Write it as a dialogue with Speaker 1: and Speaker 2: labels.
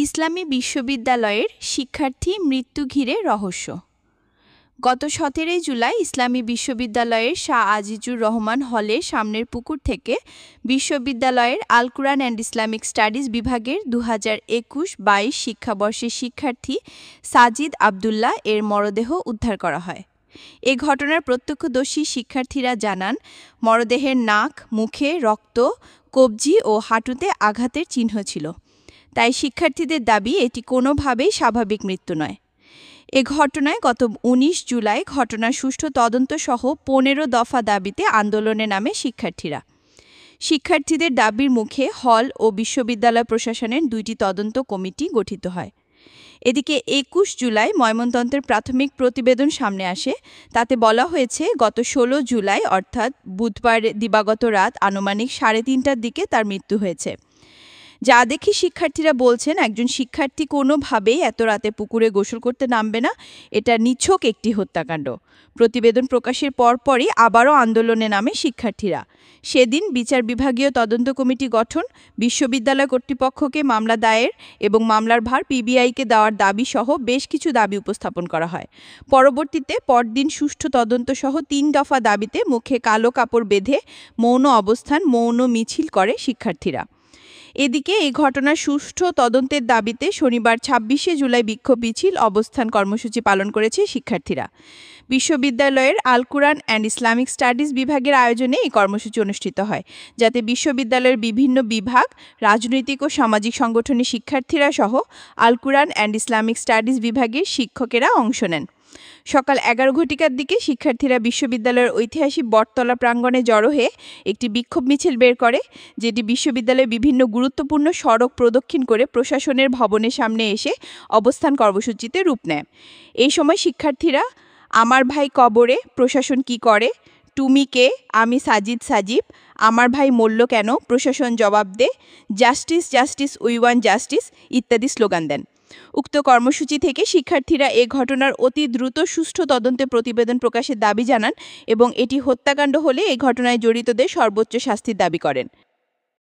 Speaker 1: ইসলামী বিশ্ববিদ্যালয়ের শিক্ষার্থী মৃত্যু ঘিরে রহস্য। গত ১৭ জুলাই ইসলামী বিশ্ববিদ্যালয়ের শাহ আজিজুর রহমান হলের সামনের পুকুর থেকে বিশ্ববিদ্যালয়ের আল কুরআন অ্যান্ড ইসলামিক স্টাডিজ বিভাগের ২০২১-২২ শিক্ষাবর্ষের শিক্ষার্থী সাজিদ আবদুল্লাহ এর মরদেহ উদ্ধার করা হয়। এ ঘটনার প্রত্যক্ষদর্শী শিক্ষার্থীরা জানান, মরদেহের নাক, মুখে রক্ত, কবজি ও হাঁটুতে আঘাতের চিহ্ন ছিল। তাই শিক্ষার্থীদের দাবি এটি কোনোভাবেই স্বাভাবিক মৃত্যু নয়। এ ঘটনায় গত ১৯ জুলাই ঘটনার সুষ্ঠু তদন্তসহ ১৫ দফা দাবিতে আন্দোলনে নামে শিক্ষার্থীরা। শিক্ষার্থীদের দাবির মুখে হল ও বিশ্ববিদ্যালয় প্রশাসনের ২টি তদন্ত কমিটি গঠিত হয়। এদিকে ২১ জুলাই ময়নাতদন্তের প্রাথমিক প্রতিবেদন সামনে আসে। তাতে বলা হয়েছে, গত ১৬ জুলাই অর্থাৎ বুধবার দিবাগত রাত আনুমানিক ৩:৩০টার দিকে তার মৃত্যু হয়েছে। যা দেখে শিক্ষার্থীরা বলছেন, একজন শিক্ষার্থী কোনোভাবেই এত রাতে পুকুরে গোসল করতে নামবে না। এটা নিছক একটি হত্যাকাণ্ড। প্রতিবেদন প্রকাশের পরপরই আবারও আন্দোলনে নামে শিক্ষার্থীরা। সেদিন বিচার বিভাগীয় তদন্ত কমিটি গঠন, বিশ্ববিদ্যালয় কর্তৃপক্ষকে মামলা দায়ের এবং মামলার ভার পিবিআইকে দেওয়ার দাবি সহ বেশ কিছু দাবি উপস্থাপন করা হয়। পরবর্তীতে পরদিন সুষ্ঠু তদন্তসহ ৩ দফা দাবিতে মুখে কালো কাপড় বেঁধে মৌন অবস্থান, মৌন মিছিল করে শিক্ষার্থীরা। এদিকে এই ঘটনার সুষ্ঠু তদন্তের দাবিতে শনিবার ২৬শে জুলাই বিক্ষোভ মিছিল, অবস্থান কর্মসূচি পালন করেছে শিক্ষার্থীরা। বিশ্ববিদ্যালয়ের আল কুরআন অ্যান্ড ইসলামিক স্টাডিজ বিভাগের আয়োজনে এই কর্মসূচি অনুষ্ঠিত হয়, যাতে বিশ্ববিদ্যালয়ের বিভিন্ন বিভাগ, রাজনৈতিক ও সামাজিক সংগঠনের শিক্ষার্থীরা সহ আল কুরআন অ্যান্ড ইসলামিক স্টাডিজ বিভাগের শিক্ষকেরা অংশ নেন। সকাল ১১ ঘটিকার দিকে শিক্ষার্থীরা বিশ্ববিদ্যালয়ের ঐতিহাসিক বটতলা প্রাঙ্গণে জড়ো হয়ে একটি বিক্ষোভ মিছিল বের করে, যেটি বিশ্ববিদ্যালয়ের বিভিন্ন গুরুত্বপূর্ণ সড়ক প্রদক্ষিণ করে প্রশাসনের ভবনের সামনে এসে অবস্থান কর্মসূচিতে রূপ নেয়। এই সময় শিক্ষার্থীরা আমার ভাই কবরে, প্রশাসন কি করে, তুমি কে, আমি সাজিব, আমার ভাই মরল কেন, প্রশাসন জবাব দে, justice justice we want justice ইত্যাদি স্লোগান দেন। উক্ত কর্মসূচি থেকে শিক্ষার্থীরা এ ঘটনার অতি দ্রুত সুষ্ঠু তদন্তে প্রতিবেদন প্রকাশের দাবি জানান এবং এটি হত্যাকাণ্ড হলে এই ঘটনায় জড়িতদের সর্বোচ্চ শাস্তির দাবি করেন।